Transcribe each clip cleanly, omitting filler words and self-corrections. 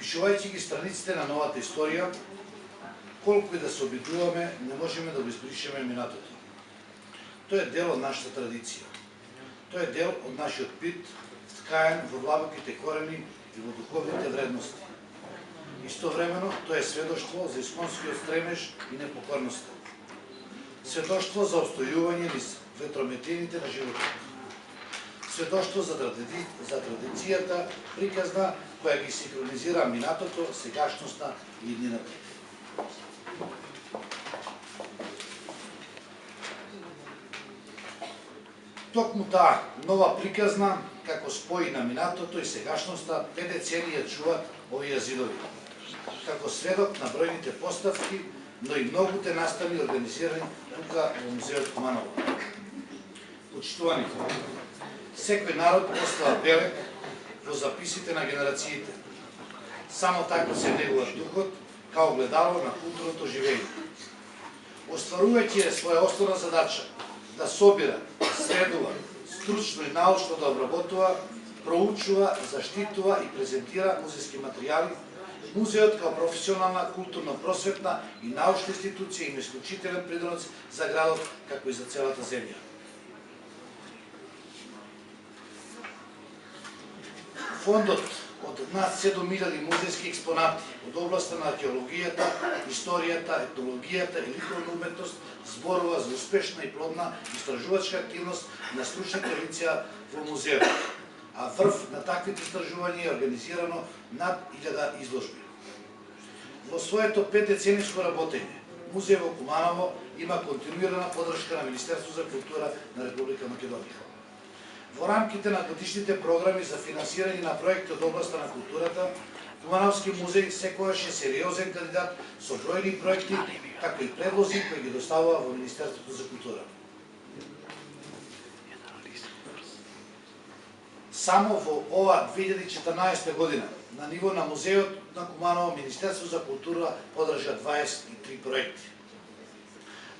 Пишувајќи ги страниците на новата историја, колку и да се обидуваме, не можеме да го избришеме минатото. Тој е дел од нашата традиција. Тој е дел од нашиот пит, ткаен во длабоките корени и во духовните вредности. Истовремено, тој е сведоштво за исконскиот стремеж и непокорноста. Сведоштво за обстојување низ ветрометените на животот. Сведоштво за традицијата приказна која ги синхронизира минатото, сегашноста и иднината. Токму таа нова приказна, како спои на минатото и сегашноста, 5 децении ја чуваат овие зидови. Како сведок на бројните поставки, но и многуте настани организирани тука во музеот Куманово. Почитувани, секој народ остава белек во записите на генерациите. Само така се негува духот, као огледало на културното живење. Остварувајќи своја основна задача да собира, следува, стручно и научно да обработува, проучува, заштитува и презентира музејски материјали, музеот као професионална, културно-просветна и научна институција има исклучителен придонос за градот, како и за целата земја. Фондот од над 7000 музејски експонати од областта на археологијата, историјата, етнологијата и ликовна уметност зборува за успешна и плодна истражувачка активност на стручните лица во музеот, а врв на таквите истражувања е организирано над 1000 изложби. Во своето 5-децениско работење, музеј во Куманово има континуирана подршка на Министерство за култура на Република Македонија. Во рамките на годишните програми за финансирање на проекти од областта на културата, Кумановски музеј секогаш е сериозен кандидат со бројни проекти, како и предлози кои ги доставува во Министерството за култура. Само во ова 2014 година, на ниво на музеот на Куманово, Министерство за култура подржа 23 проекти.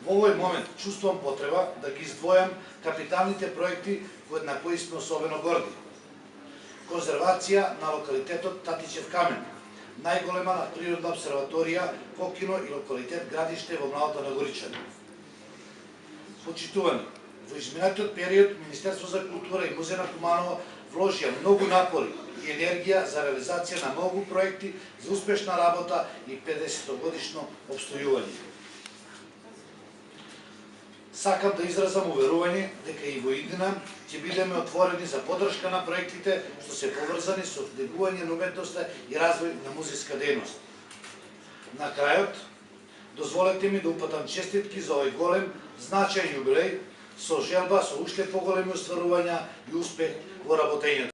Во овој момент чувствувам потреба да ги издвојам капиталните проекти на кои сме особено горди. Конзервација на локалитетот Татичев камен, најголема природна обсерваторија, покино и локалитет Градиште во младото на Горичани. Почитувани, во изминатиот период Министерство за култура и музеј на Куманово вложија многу напори и енергија за реализација на многу проекти за успешна работа и 50-годишно обстојување. Сакам да изразам уверување дека и во иднина ќе бидеме отворени за подршка на проектите што се поврзани со негување на уметноста и развој на музејска дејност. На крајот, дозволете ми да упатам честитки за овој голем, значајен јубилеј, со желба со уште поголеми остварувања и успех во работењето.